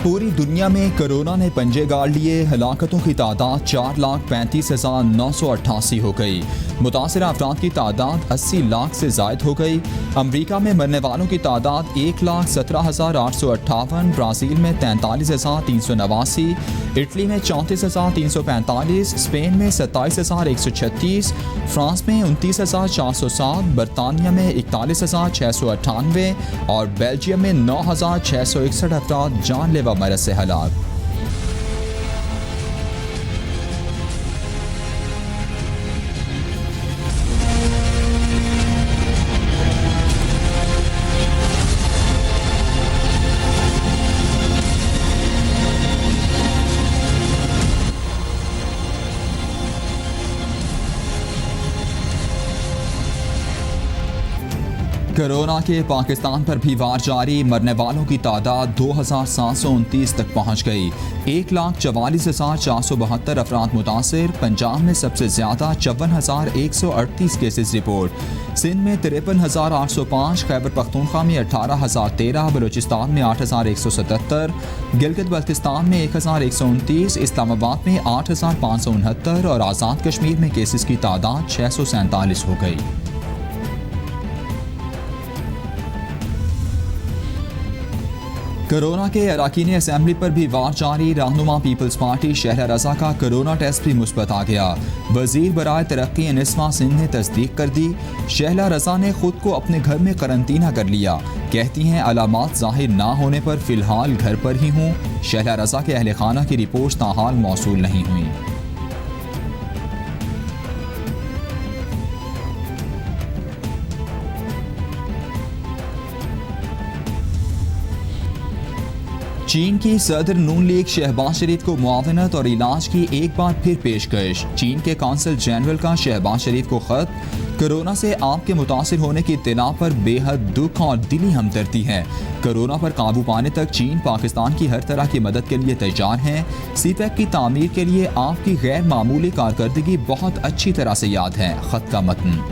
पूरी दुनिया में कोरोना ने पंजे गाड़ लिए। हलाकतों की तादाद 4,35,988 हो गई। मुतासिर अफराद की तादाद 80 लाख से जायद हो गई। अमरीका में मरने वालों की तादाद 1,17,858, ब्राज़ील में 43,389, इटली में 34,345, स्पेन में 27,136, फ्रांस में 29,407, बरतानिया में 41,698 और बेल्जियम में 9,661 अफराद जानलेवा मरज से हलाक। कोरोना के पाकिस्तान पर भी वार जारी। मरने वालों की तादाद 2,729 तक पहुँच गई। 1,44,472 अफराद मुतासिर। पंजाब में सबसे ज़्यादा 54,138 केसेस रिपोर्ट। सिंध में 53,805, खैबर पख्तूनख्वा में 18,013, बलूचिस्तान में 8,177, गिलगित बल्तिस्तान में 1,129, इस्लामाबाद में 8,569 और आज़ाद कश्मीर में केसेस की तादाद 647 हो गई। कोरोना के अरकान असेंबली पर भी वार जारी। रहनुमा पीपल्स पार्टी शहला रजा का कोरोना टेस्ट भी मुस्बत आ गया। वजीर बराए तरक्की अनिस्मा सिंह ने तस्दीक कर दी। शहला रजा ने खुद को अपने घर में करंतना कर लिया। कहती हैं अलामात जाहिर ना होने पर फिलहाल घर पर ही हूँ। शहला रजा के अहले खाना की रिपोर्ट ताहाल मौसूल नहीं हुई। चीन की सदर नून लीग शहबाज शरीफ को मुआवनत और इलाज की एक बार फिर पेशकश। चीन के कौंसल जनरल का शहबाज शरीफ को खत। कोरोना से आपके मुतासिर होने की इत्तला पर बेहद दुख और दिली हमदर्दी है। कोरोना पर काबू पाने तक चीन पाकिस्तान की हर तरह की मदद के लिए तैयार है। सीपैक की तामीर के लिए आपकी गैर मामूली कारकर्दगी बहुत अच्छी तरह से याद है। खत का मतन।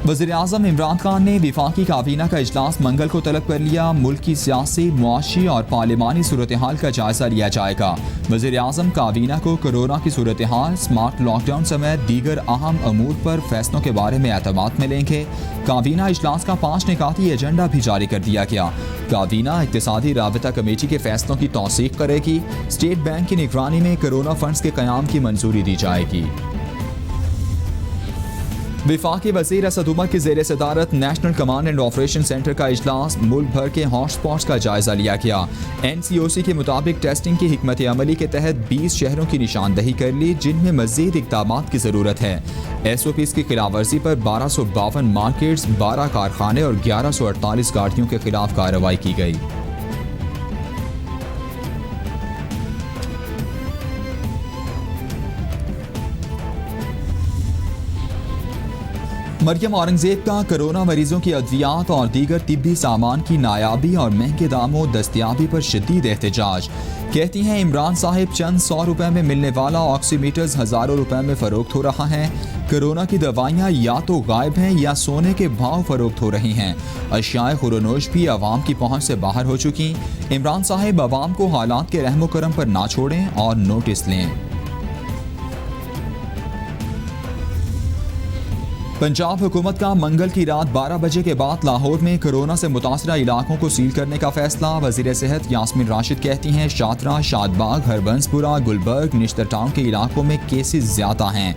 वज़ीर-ए-आज़म इमरान खान ने विफाकी काबीना का इजलास मंगल को तलब कर लिया। मुल्क की सियासी, मुआशी और पार्लिमानी सूरत हाल का जायजा लिया जाएगा। वज़ीर-ए-आज़म काबीना को कोरोना की सूरत हाल, स्मार्ट लॉकडाउन समेत दीगर अहम अमूर पर फैसलों के बारे में एतमाद में लेंगे। काबीना इजलास का 5 निकाती एजेंडा भी जारी कर दिया गया। काबीना इक़्तिसादी राबता कमेटी के फैसलों की तौसीक करेगी। स्टेट बैंक की निगरानी में कोरोना फंड्स के क़याम की मंजूरी दी जाएगी। विफाकी वज़ीर असद उमर की ज़ेर सदारत national command and operation centre का इजलास। मुल्क भर के हॉटस्पॉट्स का जायजा लिया गया। NCOC के मुताबिक टेस्टिंग की हिकमत अमली के तहत 20 शहरों की निशानदही कर ली, जिनमें मज़ीद इक़दामात की ज़रूरत है। SOPs की खिलाफवर्जी पर 1252 मार्केट्स, 12 कारखाने और 1148 गाड़ियों के खिलाफ कार्रवाई की गई। मरियम औरंगजेब का कोरोना मरीजों की अद्वियात और दीगर तिब्बी सामान की नायाबी और महंगे दामों दस्तयाबी पर शदीद एहतजाज। कहती हैं इमरान साहिब चंद 100 रुपए में मिलने वाला ऑक्सीमीटर्स हज़ारों रुपए में फ़रोख्त हो रहा है। कोरोना की दवाइयाँ या तो गायब हैं या सोने के भाव फ़रोख्त हो रही हैं। अशियाए खुरोनोश भी आवाम की पहुँच से बाहर हो चुकी। इमरान साहिब आवाम को हालात के रहमो करम पर ना छोड़ें और नोटिस लें। पंजाब हुकूमत का मंगल की रात 12 बजे के बाद लाहौर में कोरोना से मुतासरा इलाकों को सील करने का फैसला। वज़ीर सेहत यास्मीन राशिद कहती हैं शादरा, शादबाग, हरबंसपुरा, गुलबर्ग, निश्तर टाउन के इलाकों में केसेस ज़्यादा हैं।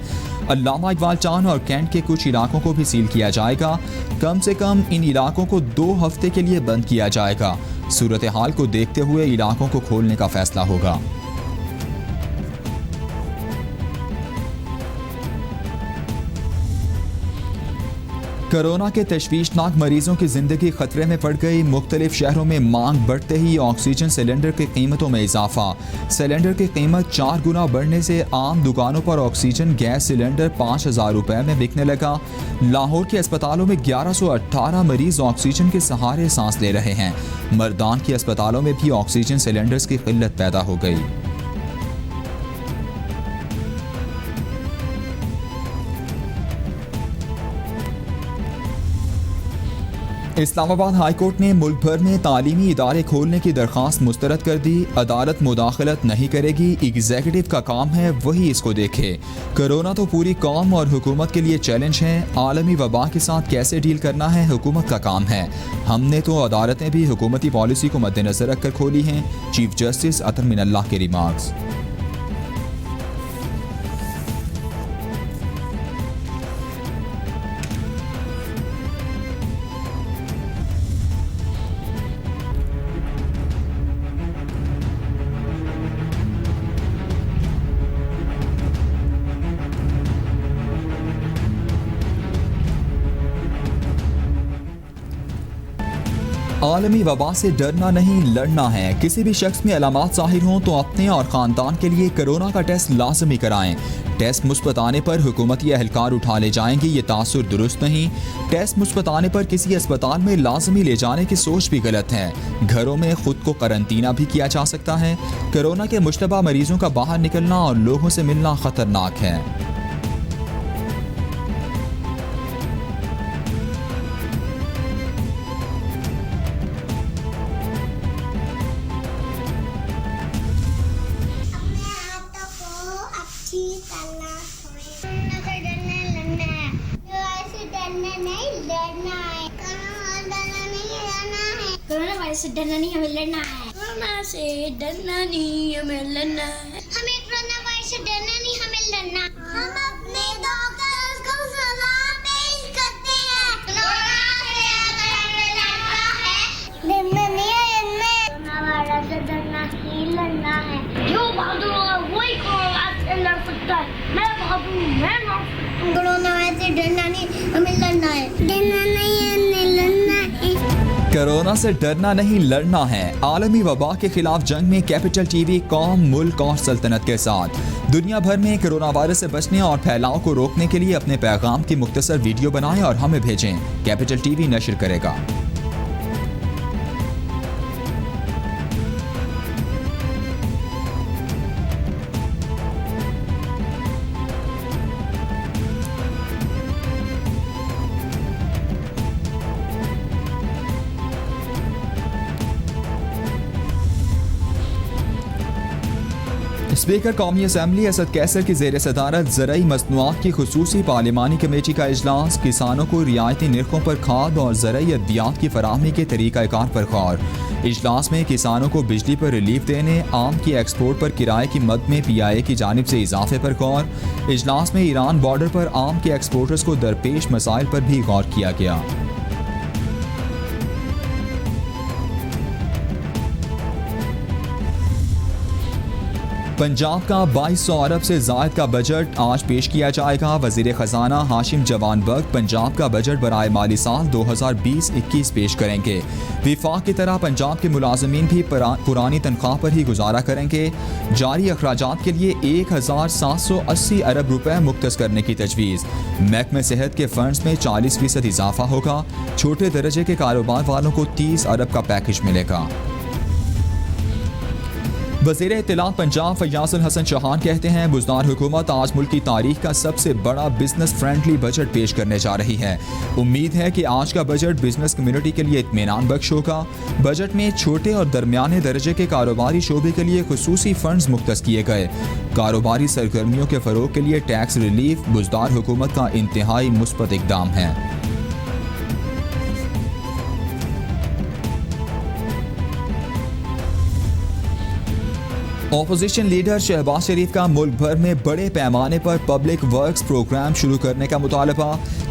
अल्लामा इकबाल टाउन और कैंट के कुछ इलाकों को भी सील किया जाएगा। कम से कम इन इलाकों को 2 हफ्ते के लिए बंद किया जाएगा। सूरत हाल को देखते हुए इलाकों को खोलने का फैसला होगा। कोरोना के तशवीशनाक मरीजों की जिंदगी खतरे में पड़ गई। मुख्तलिफ शहरों में मांग बढ़ते ही ऑक्सीजन सिलेंडर की कीमतों में इजाफा। सिलेंडर की कीमत 4 गुना बढ़ने से आम दुकानों पर ऑक्सीजन गैस सिलेंडर 5,000 रुपए में बिकने लगा। लाहौर के अस्पतालों में 1118 मरीज ऑक्सीजन के सहारे सांस ले रहे हैं। मर्दान के अस्पतालों में भी ऑक्सीजन सिलेंडर्स की किल्लत पैदा हो गई। इस्लामाबाद हाई कोर्ट ने मुल्क भर में तालीमी इदारे खोलने की दरख्वास्त मुस्तरद कर दी। अदालत मुदाखलत नहीं करेगी, एग्जीक्यूटिव का काम है वही इसको देखे। कोरोना तो पूरी कौम और हुकूमत के लिए चैलेंज है। आलमी वबा के साथ कैसे डील करना है हुकूमत का काम है। हमने तो अदालतें भी हुकूमती पॉलिसी को मद्देनजर रखकर खोली हैं। चीफ जस्टिस अतर मिनल्लाह के रिमार्क्स। आलमी वबा से डरना नहीं लड़ना है। किसी भी शख्स में अलामात ज़ाहिर हों तो अपने और ख़ानदान के लिए कोरोना का टेस्ट लाजमी कराएं। टेस्ट मुस्बत आने पर हुकूमती एहलकार उठा ले जाएंगे, ये तासुर दुरुस्त नहीं। टेस्ट मुस्बत आने पर किसी अस्पताल में लाजमी ले जाने की सोच भी गलत है। घरों में खुद को करंतना भी किया जा सकता है। कोरोना के मुश्तबा मरीजों का बाहर निकलना और लोगों से मिलना ख़तरनाक है। कोरोना वायरस से डरना नहीं, हमें लड़ना है। कोरोना से डरना नहीं, हमें लड़ना है। हमें कोरोना वायरस से डरना नहीं, हमें लड़ना। हम अपने डॉक्टर्स को सलाह पेश करते हैं। कोरोना से अगर हमें लड़ना है, डरना नहीं है इनमें। कोरोना वायरस से डरना नहीं, लड़ना है। जो बहादुर होगा वही कोरोना से लड़ सकता है। मैं बहादुर हूँ, मैं लड़ सकता हूँ। कोरोना वायरस से डरना नहीं, हमें लड़ना है। डरना नहीं है, हमें लड़ना है। कोरोना से डरना नहीं लड़ना है। आलमी वबा के खिलाफ जंग में कैपिटल टीवी कौम, मुल्क और सल्तनत के साथ। दुनिया भर में कोरोना वायरस से बचने और फैलाव को रोकने के लिए अपने पैगाम की मुख्तसर वीडियो बनाएं और हमें भेजें। कैपिटल टीवी नशर करेगा। स्पीकर कौमी असम्बली असद कैसर की जेर सदारत ज़राई मसनूआत की खुसूसी पार्लिमानी कमेटी का इजलास। किसानों को रियायती निर्खों पर खाद और ज़राई अद्वियात की फराहमी के तरीक़ाकार पर गौर। इजलास में किसानों को बिजली पर रिलीफ देने, आम की एक्सपोर्ट पर किराए की मद में PIA की जानिब से इजाफे पर गौर। इजलास में ईरान बॉर्डर पर आम के एक्सपोर्टर्स को दरपेश मसाइल पर भी गौर किया गया। पंजाब का 2200 अरब से ज़ायद का बजट आज पेश किया जाएगा। वज़ीर ख़जाना हाशिम जवान बख्त पंजाब का बजट बराए माली साल 2020-21 पेश करेंगे। विफाक की तरह पंजाब के मुलाजमीन भी पुरानी तनख्वाह पर ही गुजारा करेंगे। जारी अखराजात के लिए 1780 अरब रुपए मुख्तस करने की तजवीज़। महकमे सेहत के फंड्स में 40% इजाफा होगा। छोटे दर्जे के कारोबार वालों को 30 अरब का पैकेज मिलेगा। वज़ीर इत्तलात पंजाब फयाज़ुल हसन चौहान कहते हैं, बुज़दार हुकूमत आज मुल्क की तारीख का सबसे बड़ा बिजनेस फ्रेंडली बजट पेश करने जा रही है। उम्मीद है कि आज का बजट बिजनेस कम्युनिटी के लिए इत्मीनान बख्श होगा। बजट में छोटे और दरमियाने दर्जे के कारोबारी शोबे के लिए खुसूसी फंड्स मुख्तस किए गए। कारोबारी सरगर्मियों के फ़रोग के लिए टैक्स रिलीफ बुज़दार हुकूमत का इंतहाई मुस्बत इक़दाम है। ऑपोजिशन लीडर शहबाज शरीफ का मुल्क भर में बड़े पैमाने पर पब्लिक वर्क्स प्रोग्राम शुरू करने का मुतालबा।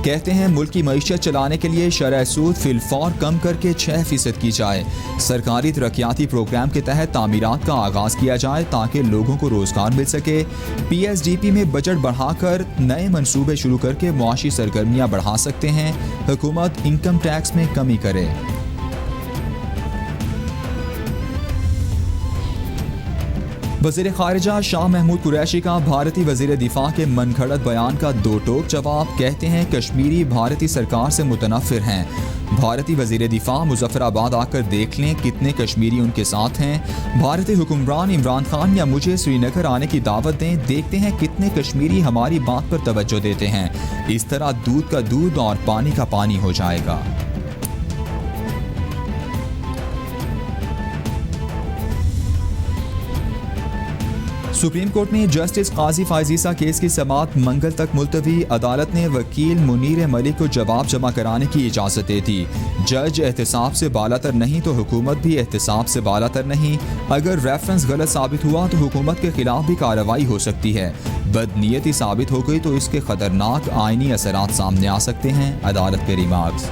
कहते हैं मुल्क की मईशत चलाने के लिए शरह सूद फिलफौर कम करके 6% की जाए। सरकारी तरक्याती प्रोग्राम के तहत तामीरात का आगाज़ किया जाए ताकि लोगों को रोज़गार मिल सके। PSDP में बजट बढ़ाकर नए मनसूबे शुरू करके मुआशी सरगर्मियाँ बढ़ा सकते हैं। हुकूमत इनकम टैक्स में कमी करे। वज़ीर ख़ारिजा शाह महमूद कुरैशी का भारतीय वज़ीर दिफा के मनगढ़ंत बयान का दो टोक जवाब। कहते हैं कश्मीरी भारतीय सरकार से मुतनफ़िर हैं। भारतीय वज़ीर दिफा मुजफ्फराबाद आकर देख लें कितने कश्मीरी उनके साथ हैं। भारतीय हुक्मरान इमरान खान या मुझे श्रीनगर आने की दावत दें, देखते हैं कितने कश्मीरी हमारी बात पर तवज्जो देते हैं। इस तरह दूध का दूध और पानी का पानी हो जाएगा। सुप्रीम कोर्ट में जस्टिस काजी फायजीसा केस की समाअत मंगल तक मुलतवी। अदालत ने वकील मुनीर मलिक को जवाब जमा कराने की इजाज़त दे दी। जज एहतसाब से बालातर नहीं तो हुकूमत भी एहतसाब से बालातर नहीं। अगर रेफरेंस गलत साबित हुआ तो हुकूमत के खिलाफ भी कार्रवाई हो सकती है। बदनीयती साबित हो गई तो इसके खतरनाक आइनी असरात सामने आ सकते हैं। अदालत के रिमार्क्स।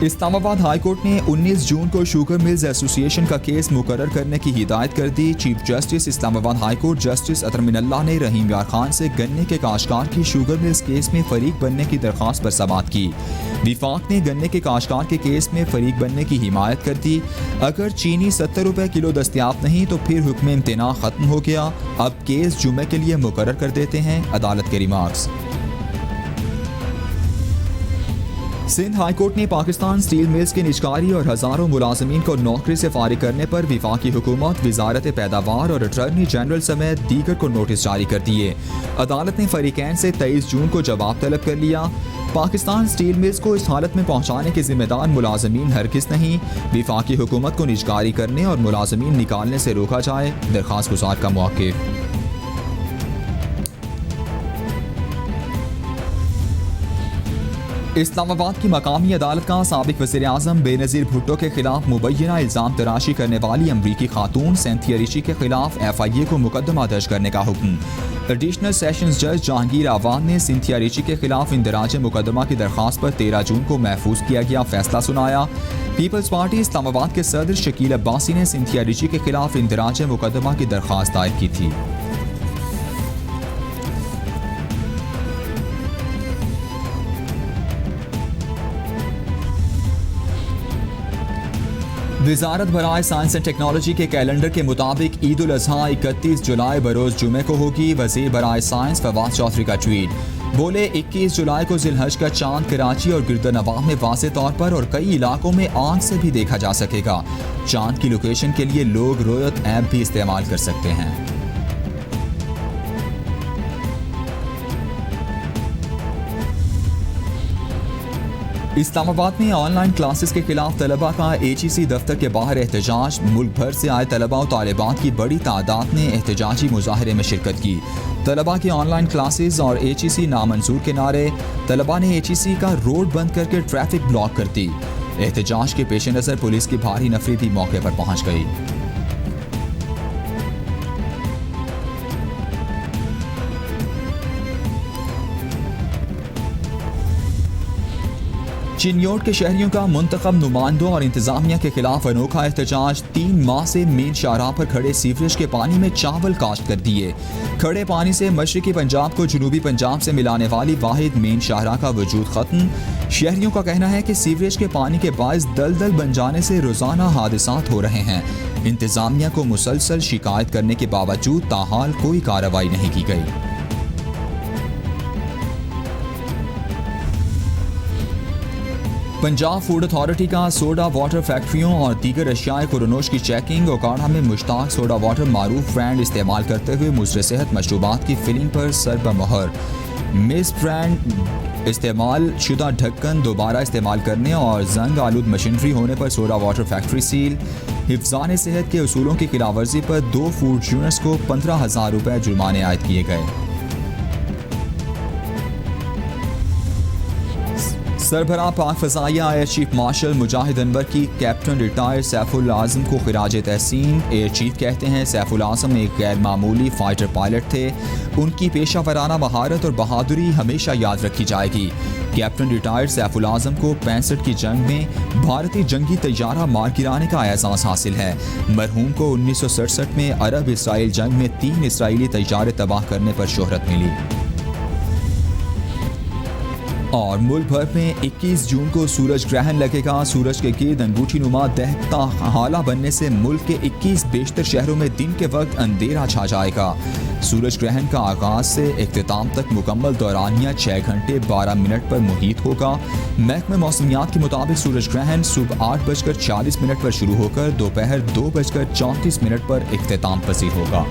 इस्लामाबाद हाई कोर्ट ने 19 जून को शुगर मिल्स एसोसिएशन का केस मुकर्रर करने की हिदायत कर दी। Chief justice Islamabad high court justice Athar Minallah ने रहीम यार खान से गन्ने के काश्तकार की शुगर मिल्स केस में फरीक बनने की दरख्वास्त पर समाअत की। विफाक ने गन्ने के काश्तकार के केस में फरीक बनने की हिमायत कर दी। अगर चीनी 70 रुपये किलो दस्तियाब नहीं तो फिर हुक्म इम्तना खत्म हो गया। अब केस जुमे के लिए मुकर्रर कर देते हैं। अदालत के रिमार्क्स। सिंध हाई कोर्ट ने पाकिस्तान स्टील मिल्स के निजकारी और हजारों मुलाजमीन को नौकरी से फारिग करने पर वफाकी हुकूमत, वजारत पैदावार और अटॉर्नी जनरल समेत दीगर को नोटिस जारी कर दिए। अदालत ने फरीकैन से 23 जून को जवाब तलब कर लिया। पाकिस्तान स्टील मिल्स को इस हालत में पहुंचाने के जिम्मेदार मुलाजमीन हरगिज़ नहीं। वफाकी हुकूमत को निजकारी करने और मुलाजमीन निकालने से रोका जाए। दरख्वास्त गुजार का मौक़िफ़। इस्लामाबाद की मकामी अदालत का साबिक वज़ीर आज़म बेनज़ीर भुट्टो के खिलाफ मुबैना इल्ज़ाम तराशी करने वाली अमरीकी खातून सिंथिया रिची के खिलाफ FIA को मुकदमा दर्ज करने का हुक्म। एडिशनल सेशंस जज जहांगीर आवान ने सिंथिया रिची के खिलाफ इंदराज मुकदमा की दरख्वास्त पर 13 जून को महफूज किया गया फैसला सुनाया। पीपल्स पार्टी इस्लामाबाद के सदर शकील अब्बासी ने सिंथिया रिची के खिलाफ इंदराज मुकदमा की दरख्वास्त दायर की थी। वजारत बराए साइंस एंड टेक्नोलॉजी के कैलेंडर के मुताबिक ईद उल अजहा 31 जुलाई बरोज़ जुमे को होगी। वज़ीर बराए साइंस फवाद चौधरी का ट्वीट। बोले 21 जुलाई को जिलहज का चांद कराची और गिरदनवाह में वाज़े तौर पर और कई इलाकों में आंख से भी देखा जा सकेगा। चांद की लोकेशन के लिए लोग रोयत ऐप भी इस्तेमाल कर सकते हैं। इस्लामाबाद में ऑनलाइन क्लासेस के खिलाफ तलबा का HEC दफ्तर के बाहर एहतजाज। मुल्क भर से आए तलबा और तालिबात की बड़ी तादाद ने एहतजाजी मुजाहरे में शिरकत की। तलबा की ऑनलाइन क्लासेस और HEC नामंजूर के नारे। तलबा ने HEC का रोड बंद करके ट्रैफिक ब्लॉक कर दी। एहतजाज के पेश नज़र पुलिस की भारी नफरी भी मौके पर पहुंच गई। चिन्योट के शहरियों का मुंतखब नुमाइंदों और इंतजामिया के खिलाफ अनोखा एहतजाज। 3 माह से मेन शाहराह पर खड़े सीवरेज के पानी में चावल काश्त कर दिए। खड़े पानी से मशरकी पंजाब को जनूबी पंजाब से मिलाने वाली वाहिद मेन शाहराह का वजूद खत्म। शहरियों का कहना है कि सीवरेज के पानी के बायस दलदल बन जाने से रोजाना हादसात हो रहे हैं। इंतजामिया को मुसलसल शिकायत करने के बावजूद ताहाल कोई कार्रवाई नहीं की गई। पंजाब फूड अथॉरिटी का सोडा वाटर फैक्ट्रियों और दीगर अशियाए कुरनोश की चेकिंग। ओकाड़ा में मुश्ताक सोडा वाटर मारूफ ब्रांड इस्तेमाल करते हुए मुज़र सेहत मशरूबात की फिलिंग पर सरबमोहर। मिस ब्रांड इस्तेमाल शुदा ढक्कन दोबारा इस्तेमाल करने और जंग आलूद मशीनरी होने पर सोडा वाटर फैक्ट्री सील। हिफ्ज़ान सेहत के उसूलों की खिलाफवर्जी पर 2 फूड यूनिट्स को 15,000 रुपये जुर्माने आयद किए गए। सरबराह पाक फ़ज़ाइया एयर चीफ मार्शल मुजाहिद अनवर की कैप्टन रिटायर सैफुल आज़म को खिराज तहसीन। एयर चीफ कहते हैं सैफुल आज़म एक गैर मामूली फाइटर पायलट थे। उनकी पेशा वराना महारत और बहादुरी हमेशा याद रखी जाएगी। कैप्टन रिटायर सैफुल आज़म को 65 की जंग में भारतीय जंगी तैयारा मार गिराने का एजाज़ हासिल है। मरहूम को 1967 में अरब इसराइल जंग में 3 इसराइली तैयारे तबाह करने पर शोहरत मिली। और मुल्क भर में 21 जून को सूरज ग्रहण लगेगा। सूरज के गिर्द अंगूठी नुमा दहकता हाला बनने से मुल्क के 21 बेशतर शहरों में दिन के वक्त अंधेरा छा जाएगा। सूरज ग्रहण का आगाज से इख्तिताम तक मुकम्मल दौरानिया 6 घंटे 12 मिनट पर मुहित होगा। महकमे मौसमियात के मुताबिक सूरज ग्रहण सुबह 8:40 पर शुरू होकर दोपहर 2:34 पर इख्तिताम पसीर होगा।